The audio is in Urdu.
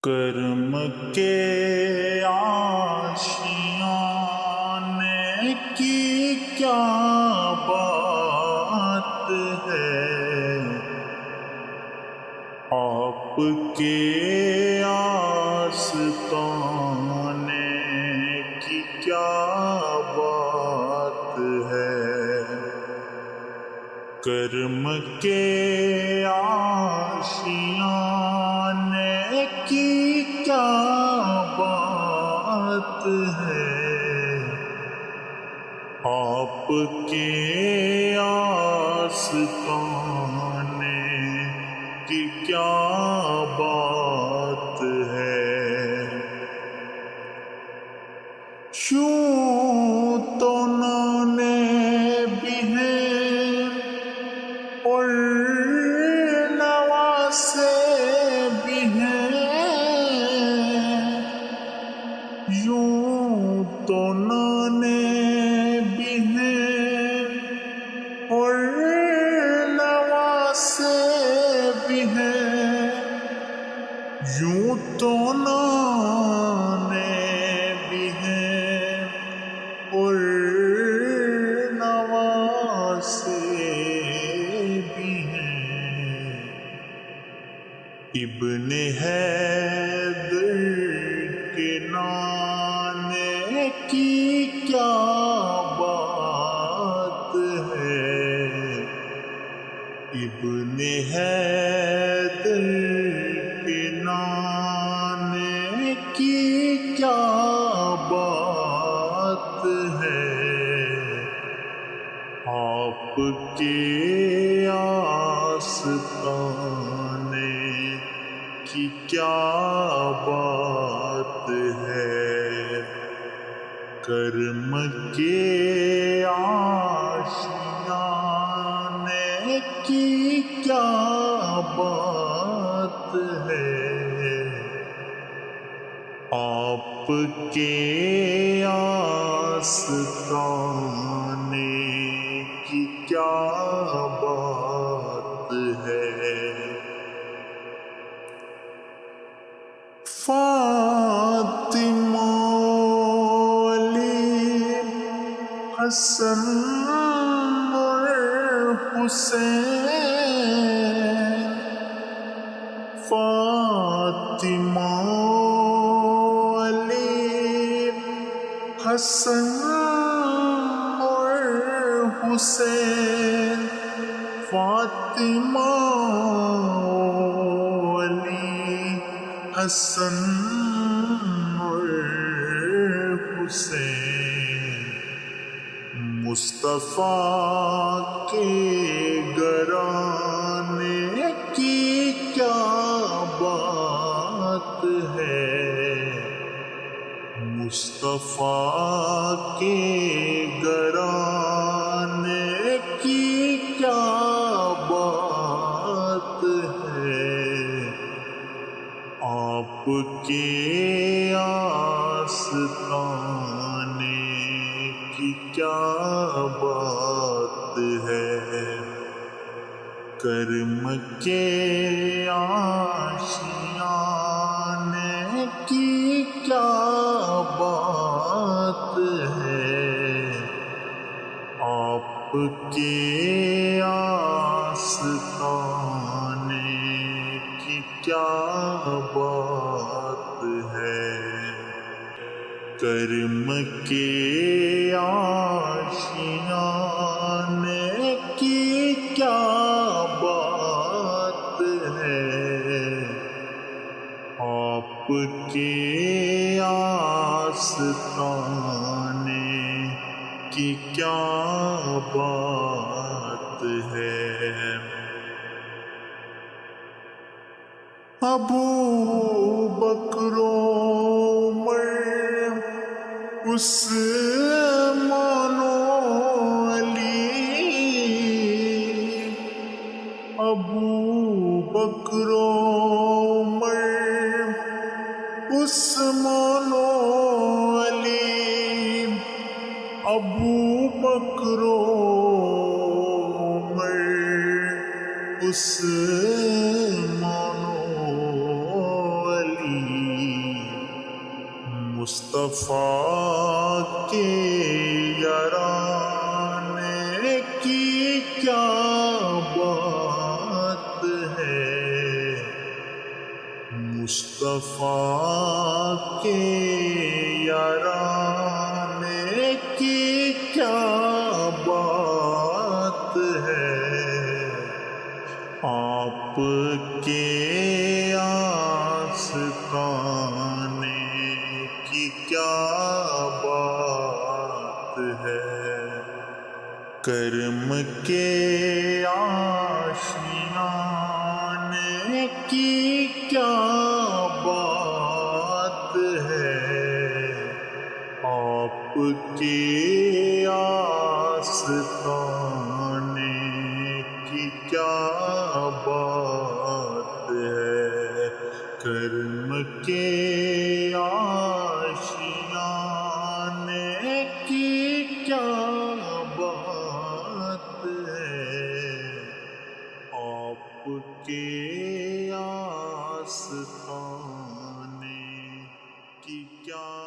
کرم کے آشیانے کی کیا بات ہے، آپ کے آستانے کی کیا بات ہے، کرم کے آشیانے کی کیا بات ہے، آپ کے آستانے کی کیا بات ہے۔ یوں تو نانے بھی ہیں اور نواسے بھی ہیں، یوں تو نانے بھی ہیں اور نواسے بھی ہیں، یوں تو نانے بھی ہیں اور نواسے بھی ہیں۔ ابن حیدر کے نانے کی کیا بات ہے، ابن حیدر کے نانے کی کیا بات ہے، آپ کے آستانے کی کیا بات ہے، کرم کے آشیانے کی کیا بات ہے، آپ کے آستانے کی کیا بات ہے۔ فاطمہ علی حسن اور حسین، فاطمہ علی حسن اور حسین، فاطمہ علی حسن اور حسین، مصطفیٰ کے گھرانے کی کیا بات ہے، مصطفیٰ کے گھرانے کی کیا بات ہے، آپ کے آستانے کی کیا بات ہے، کرم کے آشیانے کی کیا بات ہے، آپ کے آستانے کی کیا بات ہے، کرم کے آشیانے کی کیا بات ہے، آپ کے آستانے کی کیا بات ہے۔ ابو بکر و عمر عثمان و علی، ابو بکر و عمر عثمان و علی، ابو بکر و عمر عثمان و علی، مصطفیٰ کے یارانے کی کیا بات ہے، مصطفیٰ کے یارانے کی کیا بات ہے، آپ کے آستانے کی کیا بات ہے، کرم کے آشیانے کی کیا بات ہے، آپ کے آستانے کی کیا بات ہے، کرم کے آشیانے کی کیا بات ہے، آپ کے آستانے کی کیا